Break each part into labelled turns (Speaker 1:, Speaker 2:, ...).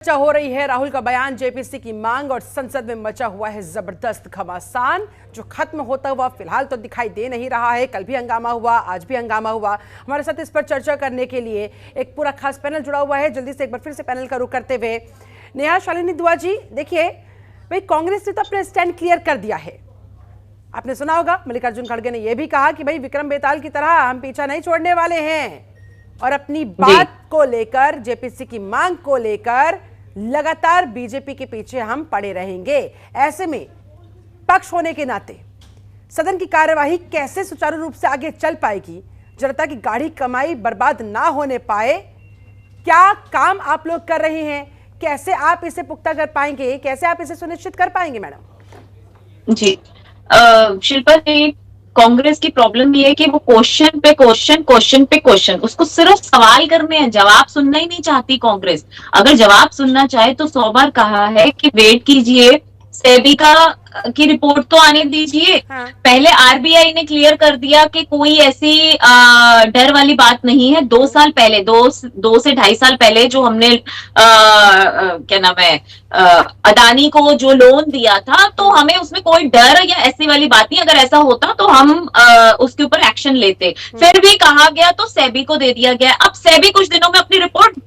Speaker 1: चर्चा हो रही है राहुल का बयान, जेपीसी की मांग और संसद में मचा हुआ है जबरदस्त घमासान जो खत्म होता हुआ फिलहाल तो दिखाई दे नहीं रहा है। कल भी हंगामा हुआ, आज भी हंगामा हुआ। हमारे साथ इस पर चर्चा करने के लिए एक पूरा खास पैनल जुड़ा हुआ है। जल्दी से एक बार फिर से पैनल का रुख करते हुए नेहा शालिनी दुआ जी, देखिए भाई कांग्रेस ने तो अपना स्टैंड क्लियर कर दिया है। आपने सुना होगा मल्लिकार्जुन खड़गे ने यह भी कहा कि भाई विक्रम बेताल की तरह हम पीछा नहीं छोड़ने वाले हैं और अपनी बात को लेकर, जेपीसी की मांग को लेकर लगातार बीजेपी के पीछे हम पड़े रहेंगे। ऐसे में पक्ष होने के नाते सदन की कार्यवाही कैसे सुचारू रूप से आगे चल पाएगी, जनता की गाढ़ी कमाई बर्बाद ना होने पाए, क्या काम आप लोग कर रहे हैं, कैसे आप इसे पुख्ता कर पाएंगे, कैसे आप इसे सुनिश्चित कर पाएंगे मैडम?
Speaker 2: जी शिल्पा जी, कांग्रेस की प्रॉब्लम ये है कि वो क्वेश्चन पे क्वेश्चन, उसको सिर्फ सवाल करने हैं, जवाब सुनना ही नहीं चाहती कांग्रेस। अगर जवाब सुनना चाहे तो 100 बार कहा है कि वेट कीजिए, सेबी की रिपोर्ट तो आने दीजिए। हाँ। पहले आरबीआई ने क्लियर कर दिया कि कोई ऐसी डर वाली बात नहीं है। 2 साल पहले, 2 से 2.5 साल पहले जो हमने क्या नाम है अदानी को जो लोन दिया था, तो हमें उसमें कोई डर या ऐसी वाली बात नहीं। अगर ऐसा होता तो हम उसके ऊपर एक्शन लेते। फिर भी कहा गया तो सेबी को दे दिया गया। अब सेबी कुछ दिनों में अपनी रिपोर्ट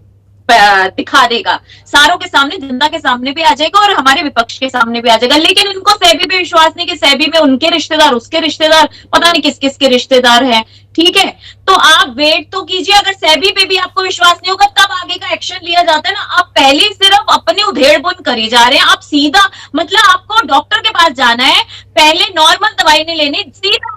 Speaker 2: दिखा देगा, सारों के सामने, जनता के सामने भी आ जाएगा और हमारे विपक्ष के सामने भी आ जाएगा। लेकिन इनको सेबी पे विश्वास नहीं कि सेबी में उनके रिश्तेदार, उसके रिश्तेदार, पता नहीं किस किस के रिश्तेदार हैं। ठीक है, तो आप वेट तो कीजिए। अगर सेबी पे भी आपको विश्वास नहीं होगा तब आगे का एक्शन लिया जाता है ना। आप पहले सिर्फ अपने उधेड़-बुन करी जा रहे हैं। आप सीधा, मतलब आपको डॉक्टर के पास जाना है, पहले नॉर्मल दवाई नहीं लेनी, सीधा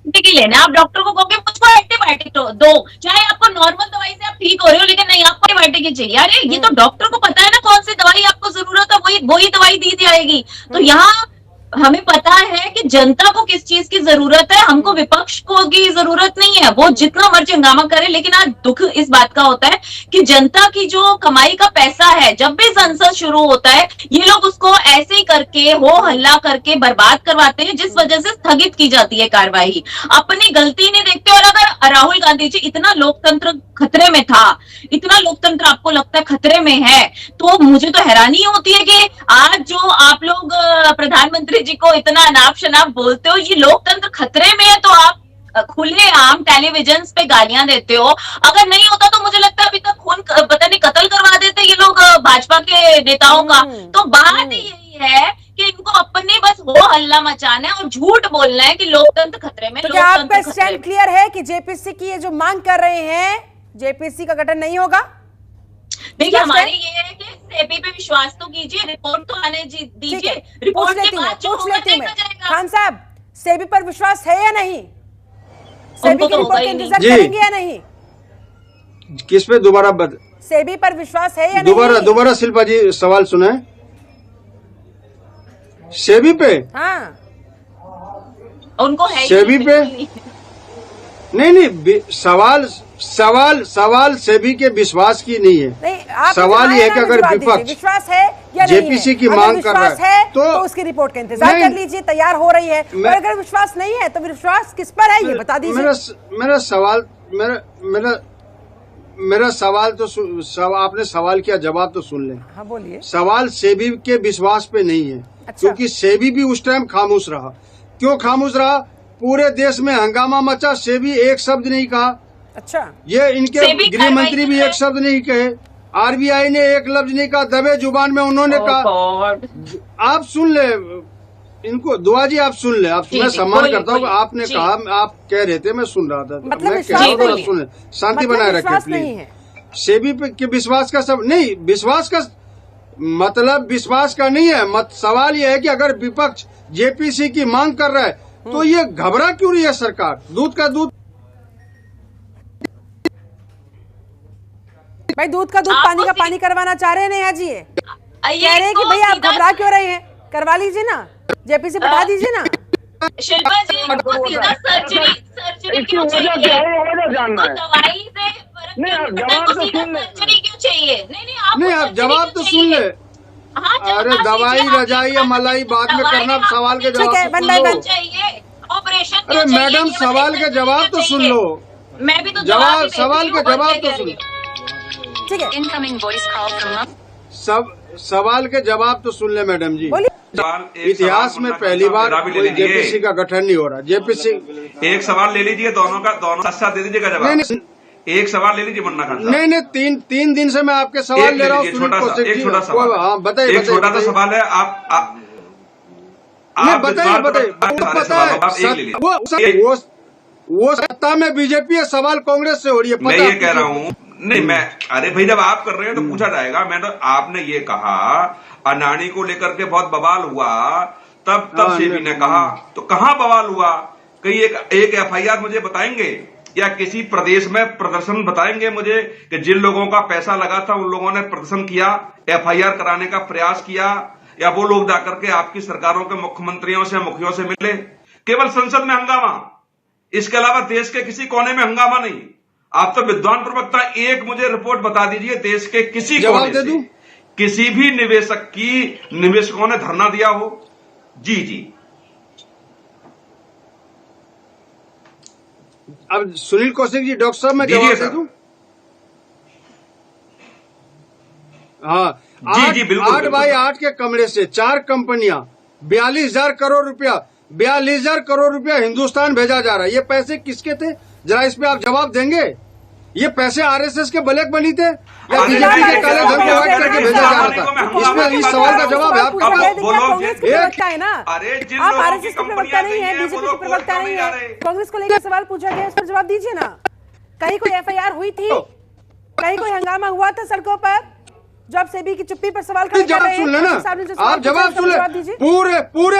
Speaker 2: लेना। आप डॉक्टर को कहोगे मुझको एंटीबायोटिक दो, चाहे आपको नॉर्मल दवाई से आप ठीक हो रहे हो, लेकिन नहीं आपको एंटीबायोटिक ही चाहिए। अरे ये तो डॉक्टर को पता है ना कौन सी दवाई आपको जरूरत है, वही दवाई दी जाएगी। तो यहाँ हमें पता है कि जनता को किस चीज की जरूरत है, हमको विपक्ष को की जरूरत नहीं है। वो जितना मर्जी हंगामा करे, लेकिन आज दुख इस बात का होता है कि जनता की जो कमाई का पैसा है, जब भी संसद शुरू होता है ये लोग उसको ऐसे ही करके, हो हल्ला करके बर्बाद करवाते हैं, जिस वजह से स्थगित की जाती है कार्यवाही। अपनी गलती नहीं देखते। और अगर राहुल गांधी जी, इतना लोकतंत्र खतरे में था, इतना लोकतंत्र आपको लगता है खतरे में है, तो मुझे तो हैरानी होती है कि आज जो आप लोग प्रधानमंत्री जी को इतना अनाप शनाप बोलते हो, ये लोकतंत्र खतरे में है, तो आप खुले आम टेलीविजन पे गालियां देते हो। अगर नहीं होता तो मुझे लगता है अभी तक खून पता नहीं कत्ल करवा देते ये लोग भाजपा के नेताओं का। तो बात यही है कि इनको अपने बस हो हल्ला मचाना है और झूठ बोलना है कि लोकतंत्र खतरे में।
Speaker 1: तो क्या आपका स्टैंड क्लियर है कि जेपीसी की ये जो मांग कर रहे हैं, जेपीसी का गठन नहीं होगा?
Speaker 2: देखिए, हमारे ये है कि सेबी पे विश्वास तो कीजिए, रिपोर्ट तो आने दीजिए। रिपोर्ट के बाद जो होगा देखा जाएगा।
Speaker 1: खान साहब, सेबी पर विश्वास है या नहीं? सेबी की रिपोर्ट इंतजार करेंगे या नहीं?
Speaker 3: किस पे दोबारा
Speaker 1: सेबी पर विश्वास है या नहीं?
Speaker 3: दोबारा शिल्पा जी सवाल सुने। सेबी पे?
Speaker 1: हाँ,
Speaker 2: उनको है
Speaker 3: सेबी पे नहीं, सवाल सेबी के विश्वास की नहीं है।
Speaker 1: नहीं,
Speaker 3: सवाल ये है कि अगर विपक्ष
Speaker 1: विश्वास है या
Speaker 3: जेपीसी की मांग कर रहा है
Speaker 1: तो उसकी रिपोर्ट का इंतजार कर लीजिए, तैयार हो रही है। और अगर विश्वास नहीं है तो विश्वास किस पर है ये बता दीजिए।
Speaker 3: मेरा सवाल तो आपने सवाल किया, जवाब तो सुन ले।
Speaker 1: हाँ बोलिए।
Speaker 3: सवाल सेबी के विश्वास पे नहीं है। अच्छा। क्योंकि सेबी भी उस टाइम खामोश रहा। क्यों खामोश रहा? पूरे देश में हंगामा मचा, सेबी एक शब्द नहीं कहा।
Speaker 1: अच्छा, ये
Speaker 3: इनके गृह मंत्री भी एक शब्द नहीं कहे, आरबीआई ने एक लफ्ज नहीं कहा, दबे जुबान में उन्होंने कहा। आप सुन ले इनको, दुआ जी आप सुन ले। मैं सम्मान करता हूँ, आपने कहा, आप कह रहे थे, मैं सुन रहा था।
Speaker 1: मतलब
Speaker 3: मैं कह रहा हूँ, सुन, शांति बनाए रखे प्लीज। सेबी पे के विश्वास का सब नहीं, विश्वास का मतलब विश्वास का नहीं है। सवाल यह है कि अगर विपक्ष जेपीसी की मांग कर रहा है तो ये घबरा क्यों रही है सरकार? दूध का दूध,
Speaker 1: भाई दूध का दूध, पानी का पानी करवाना चाह रहे हैं नेहा जी। कह रहे हैं कि भाई आप घबरा क्यों रहे हैं, करवा लीजिए ना, जेपीसी बढ़ा दीजिए ना।
Speaker 2: शिल्पा जी, सर्जरी क्यों चाहिए? दवाई से सर्जरी क्यों चाहिए?
Speaker 3: नहीं आप जवाब तो सुन ले। अरे दवाई रजाई या मलाई बाद में करना, सवाल के जवाब
Speaker 2: चाहिए। ऑपरेशन,
Speaker 3: अरे मैडम सवाल के जवाब तो सुन लो।
Speaker 2: मैं भी तो
Speaker 3: जवाब, सवाल के जवाब तो सुन।
Speaker 1: ठीक है।
Speaker 3: सवाल के जवाब तो सुन ले मैडम जी। इतिहास में पहली बार कोई जेपीसी का गठन नहीं हो रहा। जेपीसी
Speaker 4: एक सवाल ले लीजिए, दोनों साथ दे दीजिएगा जवाब।
Speaker 3: नहीं,
Speaker 4: एक सवाल ले लीजिए मुन्ना खान साहब।
Speaker 3: नहीं, तीन दिन से मैं आपके सवाल ले रहा हूँ।
Speaker 4: एक छोटा सवाल।
Speaker 3: हाँ बताइए।
Speaker 4: एक छोटा सा सवाल है, आप
Speaker 3: बताइए। वो सत्ता में बीजेपी है, सवाल कांग्रेस से हो रही है।
Speaker 4: मैं ये कह रहा हूँ, नहीं मैं, अरे भाई जब आप कर रहे हैं तो पूछा जाएगा। मैं तो, आपने ये कहा अडानी को लेकर के बहुत बवाल हुआ, तब सेबी ने कहा, तो कहाँ बवाल हुआ? कहीं एक एफआईआर मुझे बताएंगे या किसी प्रदेश में प्रदर्शन बताएंगे मुझे कि जिन लोगों का पैसा लगा था उन लोगों ने प्रदर्शन किया, एफआईआर कराने का प्रयास किया, या वो लोग जाकर के आपकी सरकारों के मुख्यमंत्रियों से मुखियों से मिले? केवल संसद में हंगामा, इसके अलावा देश के किसी कोने में हंगामा नहीं। आप तो विद्वान प्रवक्ता, एक मुझे रिपोर्ट बता दीजिए देश के किसी कोने से किसी भी निवेशकों ने धरना दिया हो। जी
Speaker 3: अब सुनील कौशिक जी, डॉक्टर साहब मैं जवाब दे दूं? हाँ
Speaker 4: जी बिल्कुल।
Speaker 3: 8x8 के कमरे से 4 कंपनियां 42,000 करोड़ रुपया 42,000 करोड़ रुपया हिंदुस्तान भेजा जा रहा है। ये पैसे किसके थे? जरा इस पे आप जवाब देंगे। ये पैसे आरएसएस के ब्लैक मनी थे या बीजेपी के काले धन को व्हाइट करके भेजा जा रहा था? इसमें इस सवाल का जवाब है आप
Speaker 1: कांग्रेस के प्रवक्ता है ना, आप आरएसएस के प्रवक्ता नहीं है, बीजेपी के प्रवक्ता नहीं है। कांग्रेस को लेकर सवाल पूछा गया, इस पर जवाब दीजिए ना। कहीं कोई एफआईआर हुई थी? कहीं कोई हंगामा हुआ था सड़कों पर? जब सेबी की चुप्पी पर सवाल खड़े कर रहे हैं,
Speaker 3: सुन लेना, आप जवाब सुन ले। पूरे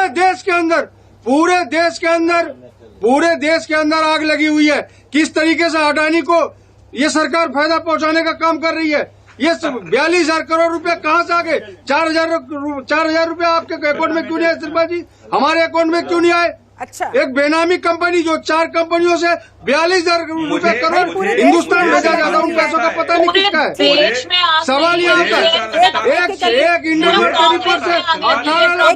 Speaker 3: देश के अंदर आग लगी हुई है। किस तरीके से अडानी को ये सरकार फायदा पहुंचाने का काम कर रही है। ये 42,000 करोड़ रुपए कहाँ से आ गए? 4,000 रुपए आपके अकाउंट में क्यों नहीं आए शिल्पा जी? हमारे अकाउंट में क्यों नहीं आए?
Speaker 1: अच्छा,
Speaker 3: एक बेनामी कंपनी जो 4 कंपनियों से 42,000 रुपए करोड़ हिंदुस्तान में भेजा जाता है, उन पैसों का पता नहीं किसका है। सवाल ये आता है, एक इंडियन पेपर से 18 लाख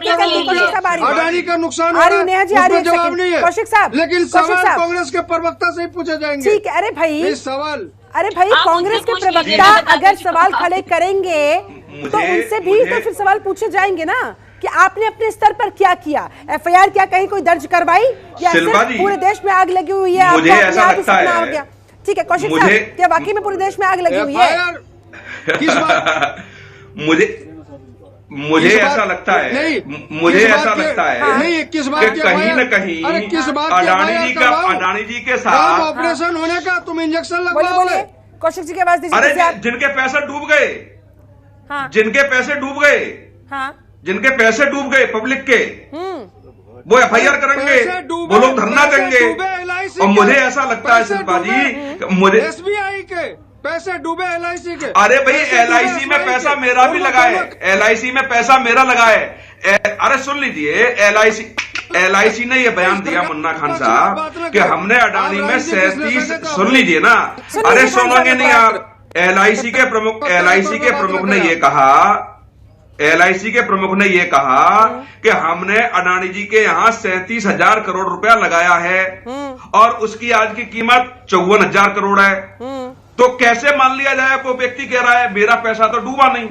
Speaker 3: अडानी का नुकसान हो रहा है, उसका जवाब नहीं है। लेकिन सवाल कांग्रेस के प्रवक्ता से ही पूछे जाएंगे।
Speaker 1: ठीक है, अरे भाई
Speaker 3: सवाल,
Speaker 1: अरे भाई कांग्रेस के प्रवक्ता अगर सवाल खड़े करेंगे तो उनसे भी तो फिर सवाल पूछे जाएंगे ना कि आपने अपने स्तर पर क्या किया। एफआईआर क्या कहीं कोई दर्ज करवाई या सिर्फ पूरे देश में आग लगी हुई है?
Speaker 4: मुझे ऐसा लगता है,
Speaker 1: ठीक है कौशिक साहब, क्या वाकई में पूरे देश में आग लगी हुई है?
Speaker 3: किस बात?
Speaker 4: मुझे ऐसा लगता है, मुझे ऐसा लगता है
Speaker 3: नहीं, किस बात
Speaker 4: कि कहीं न कहीं अडानी जी के साथ
Speaker 3: ऑपरेशन होने का तुम इंजेक्शन
Speaker 1: लगवाओगे। कौशिक जी की आवाज दीजिए।
Speaker 4: अरे जिनके पैसे डूब गए, जिनके पैसे डूब गए, जिनके पैसे डूब गए पब्लिक के, वो एफआईआर करेंगे, वो लोग धरना देंगे। और मुझे ऐसा लगता है शिल्पा जी, मुझे
Speaker 3: एसबीआई के पैसे डूबे, एलआईसी के।
Speaker 4: अरे भाई एलआईसी में पैसा मेरा भी लगा है, एलआईसी में पैसा मेरा लगा है। अरे सुन लीजिए, एलआईसी ने ये बयान दिया मुन्ना खान साहब कि हमने अडानी में 37, सुन लीजिए ना, अरे सुनोगे नहीं आप। एलआईसी के प्रमुख ने ये कहा कि हमने अडानी जी के यहाँ 37,000 करोड़ रुपया लगाया है और उसकी आज की कीमत 54,000 करोड़ है। तो कैसे मान लिया जाए, कोई व्यक्ति कह रहा है मेरा पैसा तो डूबा नहीं।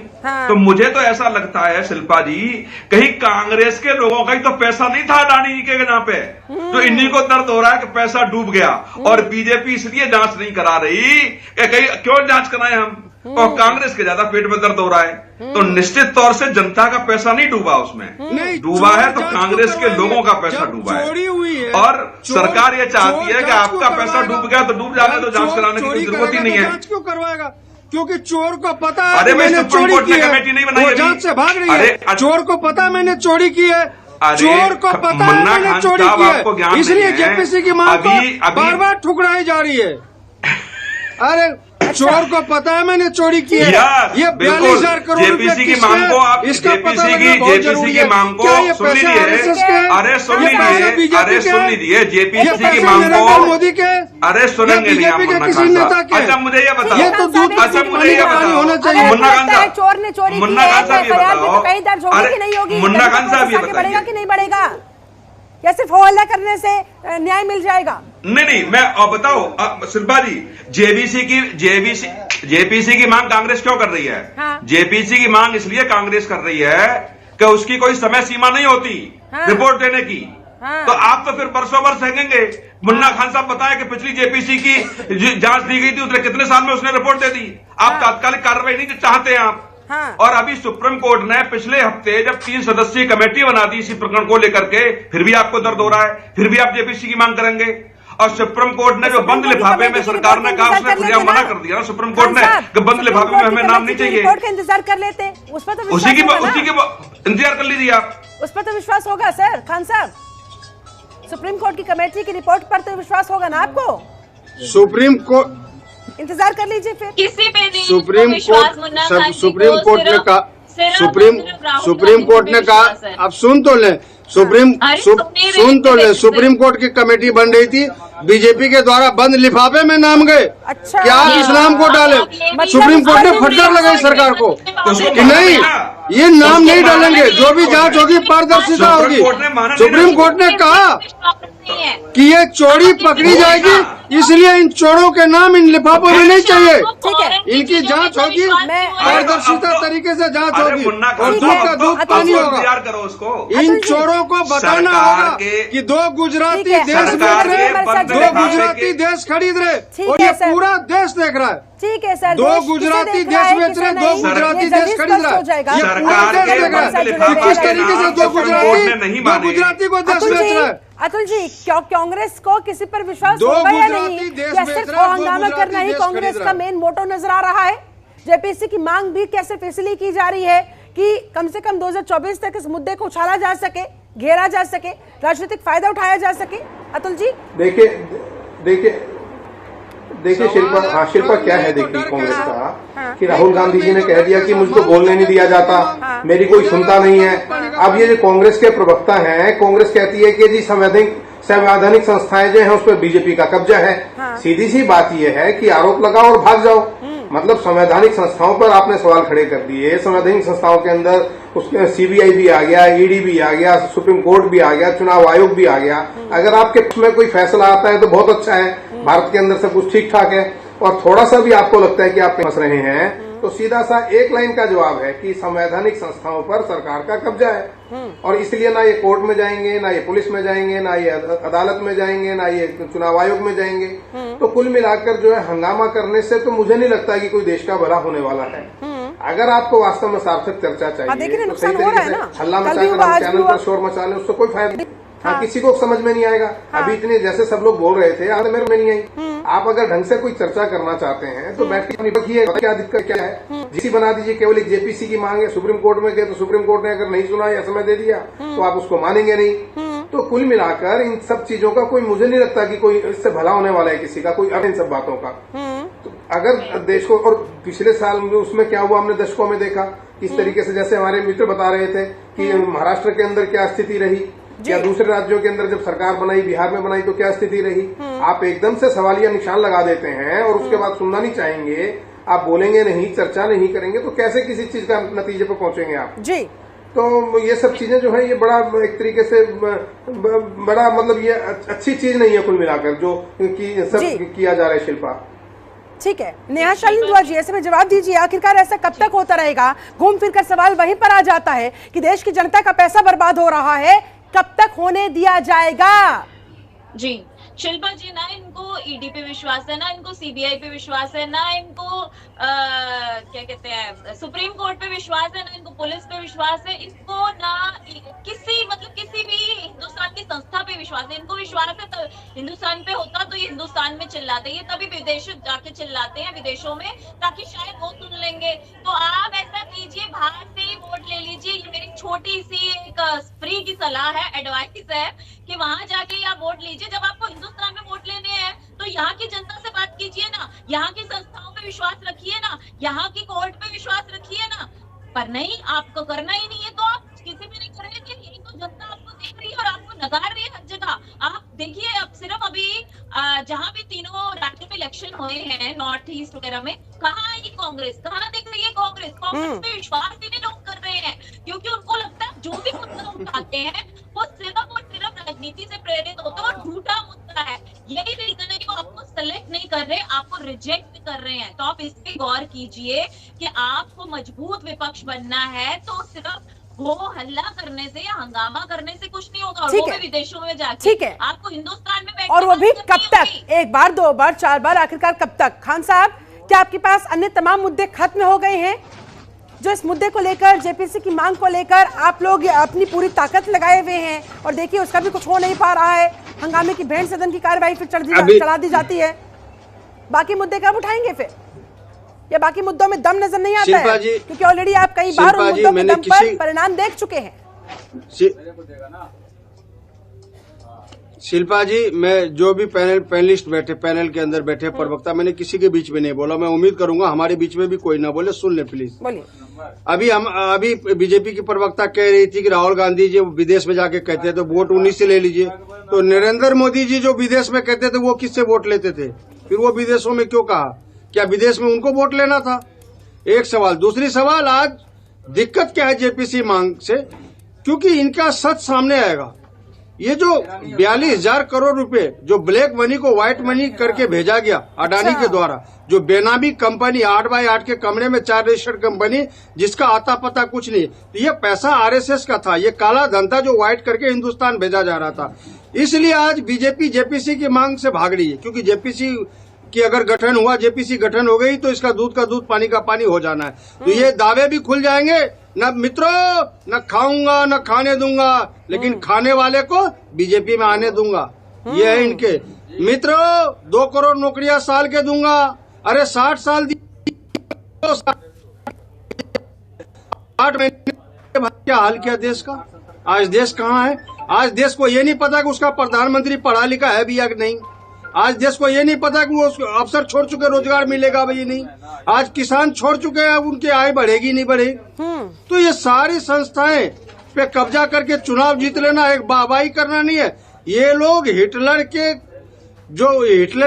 Speaker 4: तो मुझे तो ऐसा लगता है शिल्पा जी, कहीं कांग्रेस के लोगों का ही तो पैसा नहीं था अडानी जी के यहाँ पे, तो इन्हीं को दर्द हो रहा है कि पैसा डूब गया। और बीजेपी इसलिए जांच नहीं करा रही कि कहीं क्यों जांच कराएं हम, और कांग्रेस के ज्यादा पेट में दर्द हो रहा है। तो निश्चित तौर से जनता का पैसा नहीं डूबा, उसमें डूबा है तो कांग्रेस के लोगों का पैसा डूबा है। और सरकार ये चाहती है कि आपका पैसा डूब गया तो डूब जाने तो जांच कराने की कोई जरूरत ही नहीं है।
Speaker 3: जांच क्यों करवाएगा? क्योंकि चोर को पता है
Speaker 4: अरे
Speaker 3: मैंने चोरी की है,
Speaker 4: कमेटी नहीं बनाई,
Speaker 3: जांच से भाग रही है। चोर को पता मैंने चोरी की है, चोर को पता है मैंने चोरी की है, इसलिए जेपीसी की मांग बार बार ठुकराई जा रही है। अरे चोर को पता है मैंने चोरी की है। ये 42,000 करोड़
Speaker 4: जेपीसी की मांग को आप, जेपीसी की मांग को सुन लीजिए, अरे सुन लीजिए जेपीसी की मांग को,
Speaker 3: मोदी के,
Speaker 4: अरे सुनेंगे नहीं आप मुन्ना खान साहब। अच्छा मुझे ये बताओ, अच्छा मुझे ये बताओ, मुन्ना खान साहब,
Speaker 1: चोर ने चोरी
Speaker 4: मुन्ना खान साहब ये बताओ,
Speaker 1: कहीं दर्ज होगी कि नहीं होगी?
Speaker 4: मुन्ना खान साहब ये
Speaker 1: बढ़ेगा कि नहीं बढ़ेगा? या सिर्फ हो हल्ला करने से न्याय मिल जाएगा?
Speaker 4: नहीं, मैं बताओ शिल्पा जी, जेपीसी की मांग कांग्रेस क्यों कर रही है?
Speaker 1: हाँ।
Speaker 4: जेपीसी की मांग इसलिए कांग्रेस कर रही है कि उसकी कोई समय सीमा नहीं होती रिपोर्ट देने की। तो आप तो फिर बरसों बरस सेकेंगे। मुन्ना खान साहब बताए कि पिछली जेपीसी की जांच दी गई थी, उसने कितने साल में उसने रिपोर्ट दे दी। आप तात्कालिक कार्रवाई नहीं चाहते हैं आप। और अभी सुप्रीम कोर्ट ने पिछले हफ्ते जब 3 सदस्यीय कमेटी बना दी इसी प्रकरण को लेकर के, फिर भी आपको दर्द हो रहा है, फिर भी आप जेपीसी की मांग करेंगे। और सुप्रीम कोर्ट ने जो बंद लिफाफे में सरकार ने कहा, उसने खुलेआम मना कर दिया ना सुप्रीम कोर्ट ने कि बंद लिफाफे में हमें नाम नहीं चाहिए।
Speaker 1: रिपोर्ट का इंतजार कर लेते, उस पर तो
Speaker 4: उसी की इंतजार कर लीजिए आप।
Speaker 1: उस पर तो विश्वास होगा सर खान साहब, सुप्रीम कोर्ट की कमेटी की रिपोर्ट पर तो विश्वास होगा ना आपको?
Speaker 3: सुप्रीम कोर्ट
Speaker 1: इंतजार कर लीजिए फिर।
Speaker 2: किसी पे नहीं
Speaker 3: सुप्रीम कोर्ट सुप्रीम कोर्ट ने कहा, अब सुन तो ले, सुप्रीम कोर्ट की कमेटी बन रही थी, बीजेपी के द्वारा बंद लिफाफे में नाम गए।
Speaker 1: अच्छा,
Speaker 3: क्या आप इस नाम को डाले? सुप्रीम कोर्ट ने फटकार लगाई सरकार को कि नहीं, ये नाम नहीं डालेंगे, जो भी जांच होगी पारदर्शिता होगी। सुप्रीम कोर्ट ने कहा कि ये चोरी पकड़ी जाएगी, इसलिए इन चोरों के नाम इन लिफाफों में नहीं चाहिए।
Speaker 1: ठीक है,
Speaker 3: इनकी जांच होगी, पारदर्शिता तरीके से जांच होगी और दूध का दूध पानी होगा।
Speaker 4: करो उसको।
Speaker 3: इन चोरों को बताना होगा कि 2 गुजराती देश बेच रहे, 2 गुजराती देश खरीद रहे और ये पूरा देश देख रहा है।
Speaker 1: ठीक है सर,
Speaker 3: 2 गुजराती देश बेच रहे, 2 गुजराती देश खरीद रहा है, ये पूरा देश देख रहा है किस तरीके से 2 गुजराती को देश बेच रहा है।
Speaker 1: अतुल जी, कांग्रेस को किसी पर विश्वास होगा या नहीं? या सिर्फ हंगामा करना ही कांग्रेस का मेन मोटो नजर आ रहा है? जेपीसी की मांग भी क्या सिर्फ इसलिए की जा रही है कि कम से कम 2024 तक इस मुद्दे को उछाला जा सके, घेरा जा सके, राजनीतिक फायदा उठाया जा सके? अतुल जी
Speaker 5: देखिए शिल्पा क्या है, देखिए कांग्रेस का कि राहुल गांधी जी ने कह दिया कि मुझको बोलने नहीं दिया जाता, मेरी कोई सुनता नहीं है। अब ये जो कांग्रेस के प्रवक्ता हैं, कांग्रेस कहती है कि जी संवैधानिक संस्थाएं जो हैं उस पर बीजेपी का कब्जा है। सीधी सी बात यह है कि आरोप लगाओ और भाग जाओ। मतलब संवैधानिक संस्थाओं पर आपने सवाल खड़े कर दिए। संवैधानिक संस्थाओं के अंदर उसके सीबीआई भी आ गया, ईडी भी आ गया, सुप्रीम कोर्ट भी आ गया, चुनाव आयोग भी आ गया। अगर आपके उसमें कोई फैसला आता है तो बहुत अच्छा है, भारत के अंदर सब कुछ ठीक ठाक है। और थोड़ा सा भी आपको लगता है कि आप फंस रहे हैं तो सीधा सा एक लाइन का जवाब है कि संवैधानिक संस्थाओं पर सरकार का कब्जा है और इसलिए ना ये कोर्ट में जाएंगे, ना ये पुलिस में जाएंगे, ना ये अदालत में जाएंगे, ना ये चुनाव आयोग में जाएंगे। तो कुल मिलाकर जो है हंगामा करने से तो मुझे नहीं लगता कि कोई देश का भला होने वाला है। अगर आपको वास्तव में सार्थक चर्चा चाहिए तो सही तरीके से हल्ला मचाकर आप चैनल पर शोर मचा लें, उससे कोई फायदा नहीं। हाँ, किसी को समझ में नहीं आएगा। अभी इतने जैसे सब लोग बोल रहे थे, आज मेरे में नहीं आई। आप अगर ढंग से कोई चर्चा करना चाहते हैं तो बैठ के देखिए क्या दिक्कत क्या है। जीसी बना दीजिए, केवल एक जेपीसी की मांग है। सुप्रीम कोर्ट में गए तो सुप्रीम कोर्ट ने अगर नहीं सुना या समय दे दिया तो आप उसको मानेंगे नहीं। तो कुल मिलाकर इन सब चीजों का कोई, मुझे नहीं लगता कि कोई इससे भला होने वाला है किसी का, कोई इन सब बातों का। तो अगर देश को, और पिछले साल उसमें क्या हुआ हमने दशकों में देखा किस तरीके से, जैसे हमारे मित्र बता रहे थे कि महाराष्ट्र के अंदर क्या स्थिति रही या दूसरे राज्यों के अंदर जब सरकार बनाई, बिहार में बनाई तो क्या स्थिति रही। आप एकदम से सवालिया निशान लगा देते हैं और उसके बाद सुनना नहीं चाहेंगे, आप बोलेंगे नहीं, चर्चा नहीं करेंगे तो कैसे किसी चीज का नतीजे पर पहुंचेंगे आप जी। तो ये सब चीजें जो है ये बड़ा एक तरीके से बड़ा मतलब ये अच्छी चीज नहीं है कुल मिलाकर जो सब किया जा रहा है। शिल्पा
Speaker 1: ठीक है, नेहा शालीन दुआ जी ऐसे में जवाब दीजिए, आखिरकार ऐसा कब तक होता रहेगा? घूम फिर कर सवाल वहीं पर आ जाता है कि देश की जनता का पैसा बर्बाद हो रहा है, कब तक होने दिया जाएगा?
Speaker 2: जी शिल्पा जी, ना इनको ईडी पे विश्वास है, ना इनको सीबीआई पे विश्वास है, ना इनको क्या कहते हैं सुप्रीम कोर्ट पे विश्वास है, ना इनको पुलिस पे विश्वास है, इनको ना किसी भी हिंदुस्तान की संस्था पे विश्वास है। इनको विश्वास है तो हिंदुस्तान पे होता तो ये हिंदुस्तान में चिल्लाते, ये तभी विदेश जाके चिल्लाते हैं विदेशों में ताकि शायद वो सुन लेंगे। तो आप ऐसा कीजिए, बाहर से ही वोट ले लीजिए। ये मेरी छोटी सी एक फ्री की सलाह है, एडवाइस है कि वहां जाके आप वोट लीजिए। जब आपको हिंदुस्तान में वोट लेने हैं तो यहाँ की जनता से बात कीजिए ना, यहाँ की संस्थाओं पे विश्वास रखिए ना, यहाँ की कोर्ट पे विश्वास रखिए ना। पर नहीं, आपको करना ही नहीं है तो आप किसी भी नहीं करेंगे। यही तो जनता आपको देख रही है और आपको नकार रही है हर जगह। आप देखिए, अब सिर्फ अभी जहाँ भी तीनों राज्यों में इलेक्शन हुए हैं नॉर्थ ईस्ट वगैरह में, कहाँ है ये कांग्रेस? कहाँ दिख रही है कांग्रेस? कांग्रेस पे विश्वास ही नहीं लोग कर रहे हैं क्योंकि उनको लगता है जो भी मुद्दा उठाते हैं वो सिर्फ और सिर्फ राजनीति रहे हैं। तो आप इस पे गौर कीजिए कि आपको मजबूत विपक्ष बनना है तो सिर्फ वो हल्ला करने से या हंगामा करने से कुछ नहीं होगा, और वो भी विदेशों में जाके।
Speaker 1: ठीक है,
Speaker 2: आपको हिंदुस्तान में बैठ
Speaker 1: और वो भी कब तक? एक बार, दो बार, चार बार, आखिरकार कब तक? खान साहब, क्या आपके पास अन्य तमाम मुद्दे खत्म हो गए हैं? जो इस मुद्दे को लेकर, जेपीसी की मांग को लेकर आप लोग अपनी पूरी ताकत लगाए हुए हैं और देखिए उसका भी कुछ हो नहीं पा रहा है, हंगामे की भेंट सदन की कार्यवाही फिर चला दी जाती है। बाकी मुद्दे कब उठाएंगे फिर? या बाकी मुद्दों में दम नजर नहीं आता है? क्योंकि ऑलरेडी आप कई बार उन मुद्दों के दम पर परिणाम देख चुके हैं।
Speaker 3: शिल्पा जी, मैं जो भी पैनलिस्ट बैठे, पैनल के अंदर बैठे प्रवक्ता, मैंने किसी के बीच में नहीं बोला। मैं उम्मीद करूंगा हमारे बीच में भी कोई ना बोले। सुन ले प्लीज।
Speaker 1: बोलिए।
Speaker 3: अभी बीजेपी की प्रवक्ता कह रही थी कि राहुल गांधी जी विदेश में जाके कहते तो वोट उन्हीं से ले लीजिए। तो नरेंद्र मोदी जी जो विदेश में कहते थे वो किससे वोट लेते थे? फिर वो विदेशों में क्यों कहा? क्या विदेश में उनको वोट लेना था? एक सवाल। दूसरी सवाल, आज दिक्कत क्या है जेपीसी मांग से? क्योंकि इनका सच सामने आएगा। ये जो 42,000 करोड़ रुपए जो ब्लैक मनी को व्हाइट मनी करके भेजा गया अडानी के द्वारा, जो बेनामी कंपनी 8x8 के कमरे में 4 रजिस्टर्ड कंपनी जिसका आता पता कुछ नहीं, तो ये पैसा आरएसएस का था। ये काला धन था जो व्हाइट करके हिंदुस्तान भेजा जा रहा था। इसलिए आज बीजेपी जेपीसी की मांग से भाग रही है, क्योंकि जेपीसी कि अगर गठन हुआ, जेपीसी गठन हो गई तो इसका दूध का दूध पानी का पानी हो जाना है। तो ये दावे भी खुल जाएंगे, न मित्रों न खाऊंगा न खाने दूंगा, लेकिन खाने वाले को बीजेपी में आने दूंगा। ये है इनके। मित्रों 2 करोड़ नौकरियां साल के दूंगा। अरे 60 साल 8 महीने क्या हाल किया देश का? आज देश कहाँ है? आज देश को ये नहीं पता कि उसका प्रधानमंत्री पढ़ा लिखा है भी या नहीं। आज देश को ये नहीं पता कि वो अफसर छोड़ चुके रोजगार मिलेगा भाई नहीं। आज किसान छोड़ चुके हैं, अब उनकी आय बढ़ेगी नहीं बढ़ेगी। तो ये सारी संस्थाएं पे कब्जा करके चुनाव जीत लेना एक वाहवाही करना नहीं है। ये लोग हिटलर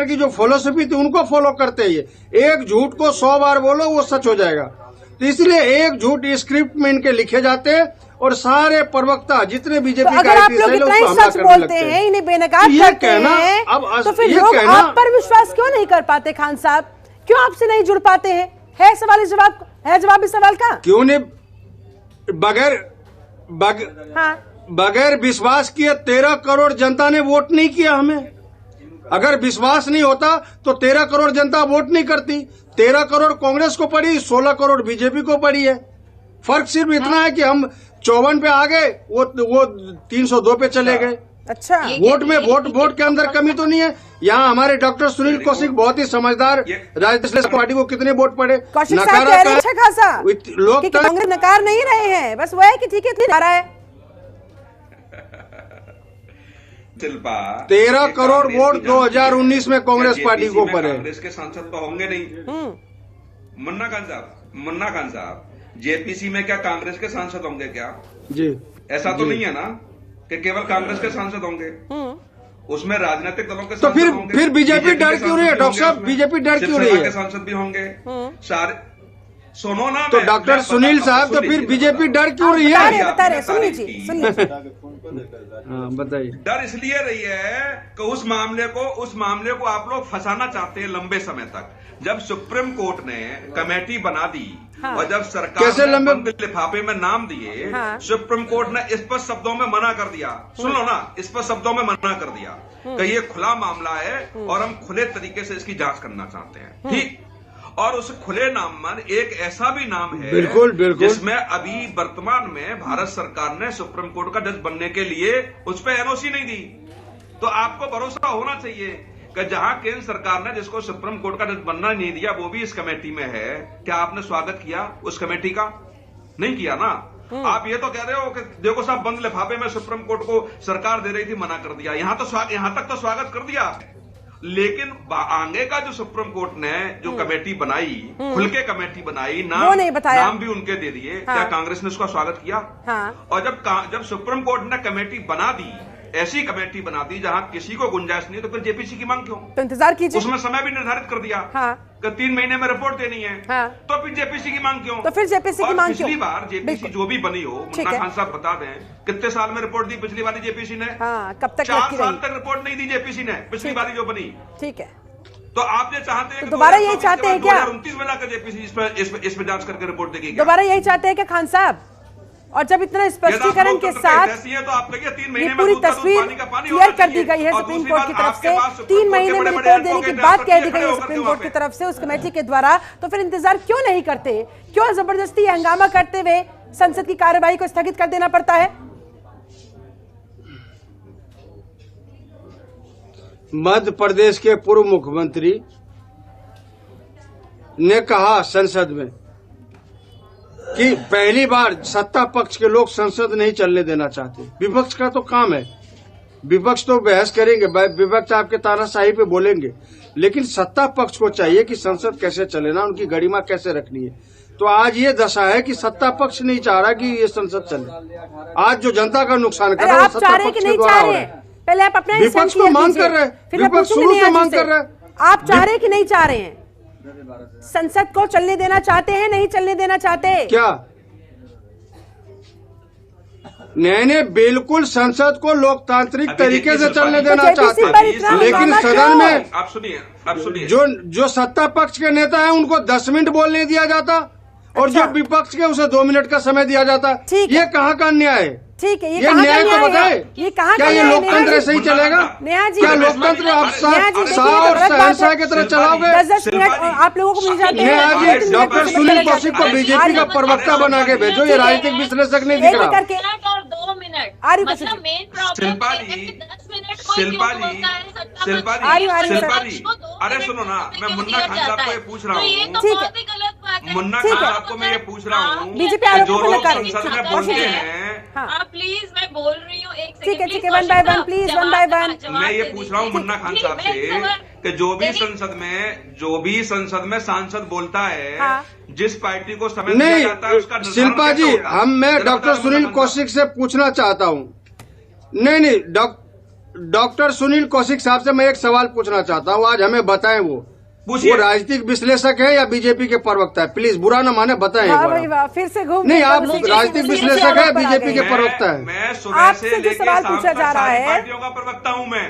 Speaker 3: की जो फिलोसफी थी उनको फॉलो करते हैं। ये एक झूठ को 100 बार बोलो वो सच हो जाएगा। तो इसलिए एक झूठ स्क्रिप्ट में इनके लिखे जाते हैं और सारे प्रवक्ता जितने बीजेपी
Speaker 1: तो अगर आप लोग इतना ही सच बोलते हैं, इन्हें बेनकाब करते हैं, तो फिर लोग आप पर विश्वास क्यों नहीं कर पाते? खान साहब, क्यों आपसे नहीं जुड़ पाते हैं? है सवाल इस जवाब, है जवाब इस सवाल का?
Speaker 3: क्यों नहीं? बगैर विश्वास किए 13 करोड़ जनता ने वोट नहीं किया हमें। अगर विश्वास नहीं होता तो 13 करोड़ जनता वोट नहीं करती। 13 करोड़ कांग्रेस को पड़ी, 16 करोड़ बीजेपी को पड़ी है। फर्क सिर्फ इतना है कि हम 54 पे आ गए, वो 302 पे चले गए।
Speaker 1: अच्छा,
Speaker 3: वोट के अंदर कमी तो नहीं है। यहाँ हमारे डॉक्टर सुनील कौशिक बहुत ही समझदार, राजनीतिक पार्टी को कितने वोट पड़े?
Speaker 1: अच्छा खासा लोग कांग्रेस नकार नहीं रहे हैं, बस वो है कि ठीक है इतनी आ रहा है।
Speaker 3: 13 करोड़ वोट 2019 में कांग्रेस पार्टी को पड़े।
Speaker 4: कांग्रेस के सांसद तो होंगे नहीं। मुन्ना खान साहब, जेपीसी में क्या कांग्रेस के सांसद होंगे क्या? जी, ऐसा तो नहीं है ना कि केवल कांग्रेस के सांसद होंगे। उसमें राजनीतिक दलों के
Speaker 3: तो फिर बीजेपी डर क्यों रही है? डॉक्टर साहब, बीजेपी डर क्यों रही है?
Speaker 4: सांसद भी होंगे सारे। सुनो ना,
Speaker 3: तो डॉक्टर सुनील साहब, तो फिर बीजेपी डर क्यों रही है? बताइए।
Speaker 4: डर इसलिए रही है कि उस मामले को आप लोग फंसाना चाहते हैं लंबे समय तक। जब सुप्रीम कोर्ट ने कमेटी बना दी और जब सरकार ने बंद लिफाफे में नाम दिए, सुप्रीम कोर्ट ने स्पष्ट शब्दों में मना कर दिया। सुन लो ना, स्पष्ट शब्दों में मना कर दिया कि ये खुला मामला है और हम खुले तरीके से इसकी जांच करना चाहते हैं। ठीक, और उस खुले नाम में एक ऐसा भी नाम है
Speaker 3: बिल्कुल
Speaker 4: जिसमें अभी वर्तमान में भारत सरकार ने सुप्रीम कोर्ट का जज बनने के लिए उस पर एनओसी नहीं दी। तो आपको भरोसा होना चाहिए कि जहां केंद्र सरकार ने जिसको सुप्रीम कोर्ट का जज बनना नहीं दिया वो भी इस कमेटी में है। क्या आपने स्वागत किया उस कमेटी का? नहीं किया ना। आप ये तो कह रहे हो कि देखो साहब, बंद लिफाफे में सुप्रीम कोर्ट को सरकार दे रही थी, मना कर दिया। यहां तक तो स्वागत कर दिया, लेकिन आगे का जो सुप्रीम कोर्ट ने जो कमेटी बनाई, खुल के कमेटी बनाई, नाम भी उनके दे दिए। क्या कांग्रेस ने उसका स्वागत किया? और जब सुप्रीम कोर्ट ने कमेटी बना दी, ऐसी कमेटी बना दी जहां किसी को गुंजाइश नहीं, तो फिर जेपीसी की मांग क्यों?
Speaker 1: तो इंतजार कीजिए।
Speaker 4: उसमें समय भी निर्धारित कर दिया कि 3 महीने में रिपोर्ट देनी है। तो फिर जेपीसी की मांग क्यों?
Speaker 1: तो फिर जेपीसी की मांग क्यों?
Speaker 4: पिछली बार जेपीसी जो भी बनी हो, मुन्ना खान साहब बता दें कितने साल में रिपोर्ट दी पिछली बार जेपीसी ने?
Speaker 1: कब तक?
Speaker 4: 4 साल तक रिपोर्ट नहीं दी जेपीसी ने पिछली बार जो बनी।
Speaker 1: ठीक है,
Speaker 4: तो आप ये चाहते हैं
Speaker 1: तो दोबारा यही चाहते हैं क्या?
Speaker 4: 2029 में लाकर जेपीसी इस पे जांच करके रिपोर्ट देगी क्या?
Speaker 1: दोबारा यही चाहते हैं क्या खान साहब? और जब इतना स्पष्टीकरण के साथ ये पूरी तस्वीर क्लियर कर दी गई है सुप्रीम कोर्ट की तरफ से, 3 महीने में रिपोर्ट देने की बात कह दी गई है सुप्रीम कोर्ट की तरफ से उस कमेटी के द्वारा, तो फिर इंतजार क्यों नहीं करते? क्यों जबरदस्ती हंगामा करते हुए संसद की कार्यवाही को स्थगित कर देना पड़ता है?
Speaker 3: मध्य प्रदेश के पूर्व मुख्यमंत्री ने कहा संसद में कि पहली बार सत्ता पक्ष के लोग संसद नहीं चलने देना चाहते। विपक्ष का तो काम है, विपक्ष तो बहस करेंगे, विपक्ष आपके तानाशाही पे बोलेंगे, लेकिन सत्ता पक्ष को चाहिए कि संसद कैसे चले ना, उनकी गरिमा कैसे रखनी है। तो आज ये दशा है कि सत्ता पक्ष नहीं चाह रहा कि ये संसद चले। आज जो जनता का नुकसान कर रहा है वो सत्ता पक्ष के द्वारा हो रहा है।
Speaker 1: पहले आप अपना
Speaker 3: विपक्ष को मांग कर रहे हैं, विपक्ष शुरू से मांग कर रहे हैं।
Speaker 1: आप चाह रहे हैं कि नहीं चाह रहे हैं? संसद को चलने देना चाहते हैं, नहीं चलने देना चाहते? क्या
Speaker 3: नहीं, बिल्कुल संसद को लोकतांत्रिक तरीके से चलने देना चाहते हैं, लेकिन सदन में
Speaker 4: आप सुनिए
Speaker 3: जो सत्ता पक्ष के नेता हैं उनको 10 मिनट बोलने दिया जाता और जो विपक्ष के उसे 2 मिनट का समय दिया जाता। ये कहाँ का अन्याय है?
Speaker 1: ठीक है,
Speaker 3: ये न्याय तो बताए।
Speaker 1: ये कहाँ
Speaker 3: क्या ये लोकतंत्र ऐसे ही चलेगा? क्या लोकतंत्र आप और सहनशाह की तरह चलाओगे?
Speaker 1: 10 मिनट आप लोगों को मिल जाते हैं।
Speaker 3: जी डॉक्टर सुनील कौशिक को बीजेपी का प्रवक्ता बना के भेजो, ये राजनीतिक विश्लेषक नहीं दिख रहा।
Speaker 2: 2 मिनट मतलब मेन प्रॉब्लम
Speaker 4: शिल्पा जी, अरे सुनो ना, मैं मुन्ना खान साहब को ये पूछ रहा हूँ, मुन्ना खान साहब को मैं ये पूछ रहा हूँ,
Speaker 1: बीजेपी
Speaker 4: जो लोग संसद में बोलते हैं,
Speaker 2: प्लीज मैं बोल रही हूँ, एक
Speaker 1: ठीक है, 1 बाय 1 प्लीज, 1 बाय 1।
Speaker 4: मैं ये पूछ रहा हूँ मुन्ना खान साहब से कि जो भी संसद में सांसद बोलता है, जिस पार्टी को समय दिया जाता है उसका
Speaker 3: शिल्पा जी, मैं डॉक्टर सुनील कौशिक से पूछना चाहता हूँ। नहीं, डॉक्टर सुनील कौशिक साहब से मैं एक सवाल पूछना चाहता हूँ, आज हमें बताएं वो राजनीतिक विश्लेषक है या बीजेपी के प्रवक्ता है? प्लीज बुरा न माने, बताएं।
Speaker 1: फिर से घूम
Speaker 3: नहीं, आप राजनीतिक विश्लेषक है, बीजेपी के प्रवक्ता है?
Speaker 4: मैं सुबह से लेकर
Speaker 1: सवाल पूछा जा रहा है,
Speaker 4: पार्टियों का प्रवक्ता हूँ मैं,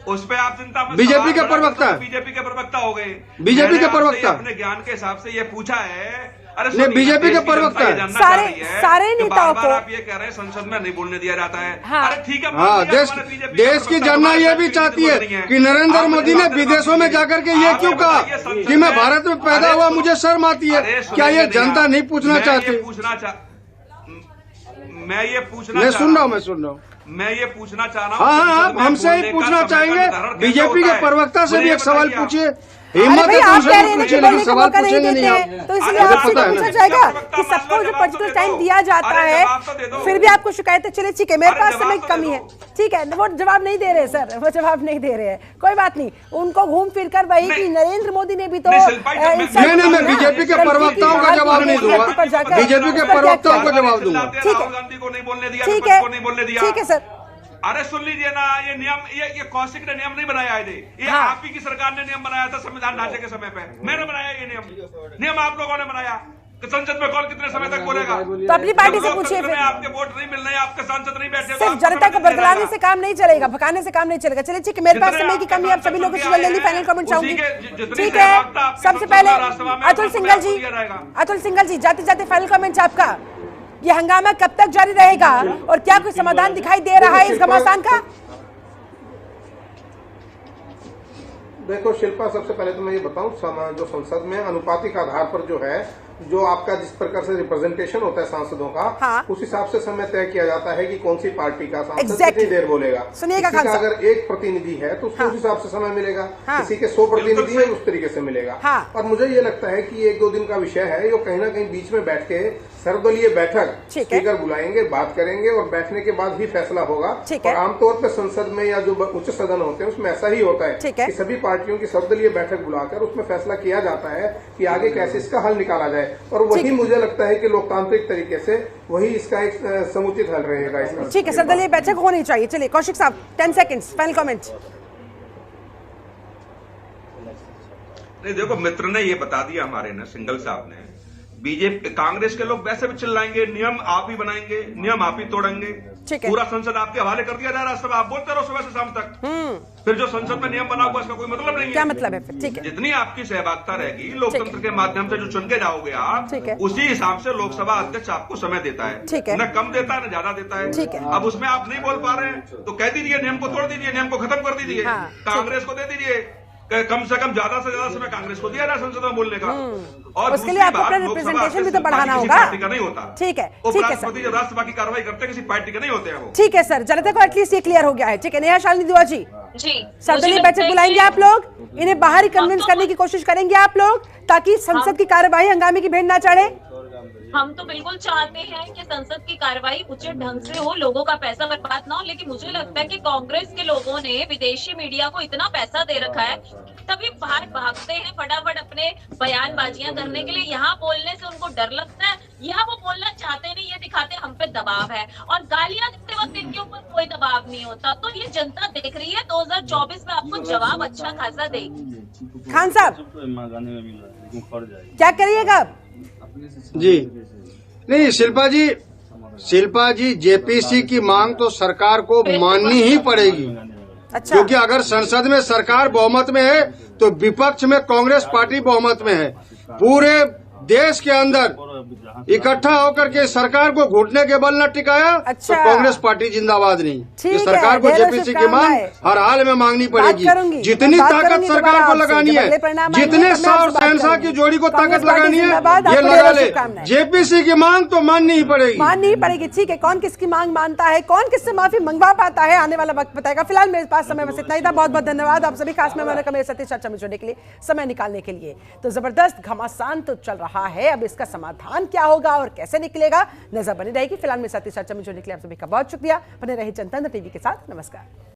Speaker 4: उस पे आप चिंता मत।
Speaker 3: बीजेपी के प्रवक्ता,
Speaker 4: बीजेपी के प्रवक्ता हो गए,
Speaker 3: बीजेपी के प्रवक्ता
Speaker 4: अपने ज्ञान के हिसाब से ये पूछा है। अरे
Speaker 3: नहीं, बीजेपी के प्रवक्ता है।
Speaker 1: सारे नेताओं को
Speaker 4: आप ये कह रहे हैं संसद में नहीं बोलने दिया जाता है।
Speaker 1: हाँ।
Speaker 4: अरे ठीक है,
Speaker 3: हाँ, देश की जनता ये भी चाहती है कि नरेंद्र मोदी ने विदेशों में जाकर के ये क्यों कहा कि मैं भारत में पैदा हुआ, मुझे शर्म आती है। क्या ये जनता नहीं पूछना चाहती?
Speaker 4: मैं ये पूछना
Speaker 3: मैं सुन रहा हूँ
Speaker 4: मैं ये पूछना चाह रहा हूँ।
Speaker 3: हाँ, आप हमसे ही पूछना चाहेंगे। बीजेपी के प्रवक्ता से भी एक सवाल पूछिए, हिम्मत है
Speaker 1: आप कह रहे हैं
Speaker 3: कि
Speaker 1: लेकिन सवाल पूछेंगे नहीं आप, तो इसलिए आपसे पूछा जाएगा कि सबको जो पर्टिकुलर टाइम दिया जाता है, फिर भी आपको शिकायतें चले। ठीक है, मेरे पास समय की कमी है, ठीक है, वो जवाब नहीं दे रहे सर, वो जवाब नहीं दे रहे हैं, कोई बात नहीं। उनको घूम फिर कर वही कि नरेंद्र मोदी ने भी तो
Speaker 3: नहीं, मैं बीजेपी के प्रवक्ताओं का जवाब नहीं दूंगा, बीजेपी के प्रवक्ताओं को जवाब दूंगा।
Speaker 1: ठीक है, ठीक है सर।
Speaker 4: अरे सुन लीजिए ना, ये नियम ये कौशिक ने नियम नहीं बनाया है, ये आप ही की सरकार ने नियम बनाया था संविधान ढांचे के समय पे। मैंने बनाया ये नियम आप लोगों ने बनाया कि संसद में कौन कितने समय तक बोलेगा।
Speaker 1: तो अपनी पार्टी से पूछिए, फिर
Speaker 4: आपके वोट नहीं मिल रहे, आपके सांसद नहीं बैठे,
Speaker 1: सिर्फ जनता को बरगलाने से काम नहीं चलेगा, भगाने से काम नहीं चलेगा। चलिए ठीक है, मेरे पास समय की कमी, आप सभी लोगों से जल्दी फाइनल कमेंट चाहूंगी। ठीक है, सबसे पहले अतुल सिंघल जी, जाते जाते फाइनल कमेंट आपका, ये हंगामा कब तक जारी रहेगा और क्या कोई समाधान दिखाई दे रहा है इस घमासान का?
Speaker 5: देखो शिल्पा, सबसे पहले तो मैं ये बताऊं, जो संसद में अनुपातिक आधार पर जो है, जो आपका जिस प्रकार से रिप्रेजेंटेशन होता है सांसदों का,
Speaker 1: हाँ।
Speaker 5: उस हिसाब से समय तय किया जाता है कि कौन सी पार्टी का सांसद कितनी देर बोलेगा।
Speaker 1: सुनिएगा
Speaker 5: किसी का अगर एक प्रतिनिधि है तो उसको उस हिसाब से समय मिलेगा,
Speaker 1: हाँ।
Speaker 5: किसी के 100 प्रतिनिधि है उस तरीके से मिलेगा।
Speaker 1: हाँ।
Speaker 5: और मुझे ये लगता है कि 1-2 दिन का विषय है, ये कहीं ना कहीं बीच में बैठ के सर्वदलीय बैठक स्पीकर बुलाएंगे, बात करेंगे और बैठने के बाद ही फैसला होगा। और आमतौर पर संसद में या जो उच्च सदन होते हैं उसमें ऐसा ही होता है कि सभी पार्टियों की सर्वदलीय बैठक बुलाकर उसमें फैसला किया जाता है कि आगे कैसे इसका हल निकाला जाए। और वही मुझे लगता है कि लोकतांत्रिक तरीके से वही इसका एक समुचित हल रहेगा इसका।
Speaker 1: ठीक है, सर्वदलीय बैठक होनी चाहिए। चलिए कौशिक साहब, 10 सेकंड्स फाइनल कमेंट।
Speaker 4: नहीं देखो, मित्र ने ये बता दिया हमारे ना सिंघल साहब ने बीजेपी कांग्रेस के लोग वैसे भी चिल्लाएंगे, नियम आप ही बनाएंगे, नियम आप ही तोड़ेंगे,
Speaker 1: ठीक है।
Speaker 4: पूरा संसद आपके हवाले कर दिया जा रहा है। सब आप बोलते रहो सुबह से शाम तक, फिर जो संसद में नियम बना हुआ इसका कोई मतलब नहीं है।
Speaker 1: क्या मतलब है फिर? ठीक है,
Speaker 4: जितनी आपकी सहभागिता रहेगी लोकतंत्र के माध्यम से जो चुन के जाओगे आप,
Speaker 1: ठीक है।
Speaker 4: उसी हिसाब से लोकसभा अध्यक्ष आपको समय देता है,
Speaker 1: ठीक है।
Speaker 4: न कम देता है न ज्यादा देता है।
Speaker 1: ठीक है।
Speaker 4: अब उसमें आप नहीं बोल पा रहे हैं तो कह दीजिए नियम को तोड़ दीजिए, नियम को खत्म कर दीजिए,
Speaker 1: हाँ,
Speaker 4: कांग्रेस को दे दीजिए, कम से कम ज्यादा से ज्यादा समय कांग्रेस को दिया जाए संसद में बोलने का। और
Speaker 1: उसके लिए आपको अपना रिप्रेजेंटेशन भी तो बढ़ाना होगा।
Speaker 4: पार्टी का नहीं होता।
Speaker 1: ठीक है, ठीक है
Speaker 4: उपराष्ट्रपति
Speaker 1: सर।
Speaker 4: जब राष्ट्रसभा की कार्रवाई करते हैं किसी पार्टी के नहीं होते हैं वो।
Speaker 1: ठीक है सर, जनता को एटलीस्ट ये क्लियर हो गया है। ठीक है, नेहा शालिनी दुआ जी,
Speaker 2: जी
Speaker 1: सर्वदलीय बैठक बुलाएंगे आप लोग, इन्हें बाहर ही कन्विंस करने की कोशिश करेंगे आप लोग, ताकि संसद की कार्यवाही हंगामे की भेंट ना चढ़े।
Speaker 2: हम तो बिल्कुल चाहते हैं कि संसद की कार्रवाई उचित ढंग से हो, लोगों का पैसा बर्बाद ना हो, लेकिन मुझे लगता है कि कांग्रेस के लोगों ने विदेशी मीडिया को इतना पैसा दे रखा है, तभी बाहर भागते हैं फटाफट अपने बयानबाजियां करने के लिए। यहाँ बोलने से उनको डर लगता है, यहाँ वो बोलना चाहते नहीं, ये दिखाते हम पे दबाव है, और गालियां देते वक्त इनके ऊपर कोई दबाव नहीं होता। तो ये जनता देख रही है, 2024 में आपको जवाब अच्छा खासा देगी।
Speaker 1: खान साहब क्या करिएगा?
Speaker 3: जी नहीं शिल्पा जी जेपीसी की मांग तो सरकार को माननी ही पड़ेगी।
Speaker 1: अच्छा,
Speaker 3: क्योंकि अगर संसद में सरकार बहुमत में है तो विपक्ष में कांग्रेस पार्टी बहुमत में है। पूरे देश के अंदर इकट्ठा होकर के सरकार को घुटने के बल न टिकाया
Speaker 1: अच्छा।
Speaker 3: तो कांग्रेस पार्टी जिंदाबाद नहीं।
Speaker 1: ठीक
Speaker 3: ये सरकार को
Speaker 1: है,
Speaker 3: जेपीसी की मांग हर हाल में मांगनी पड़ेगी। जितनी ताकत सरकार को लगानी है, जितने और शहनशाह की जोड़ी को ताकत लगानी है, ये लगा ले। जेपीसी की मांग तो माननी ही पड़ेगी,
Speaker 1: माननी ही पड़ेगी। ठीक है, कौन किसकी मांग मानता है, कौन किससे माफी मंगवा पाता है, आने वाला वक्त बताएगा। फिलहाल मेरे पास समय बस इतना ही था। बहुत बहुत धन्यवाद आप सभी, खास मेहमानों का मेरे साथ इस चर्चा में जुड़ने के लिए, समय निकालने के लिए। तो जबरदस्त घमासान तो चल रहा है, अब इसका समाधान क्या होगा और कैसे निकलेगा, नजर बनी रहेगी। फिलहाल मेरे साथ इस चर्चा में जुड़ने के लिए आप सभी का बहुत शुक्रिया। बने रहे जनतंत्र टीवी के साथ। नमस्कार।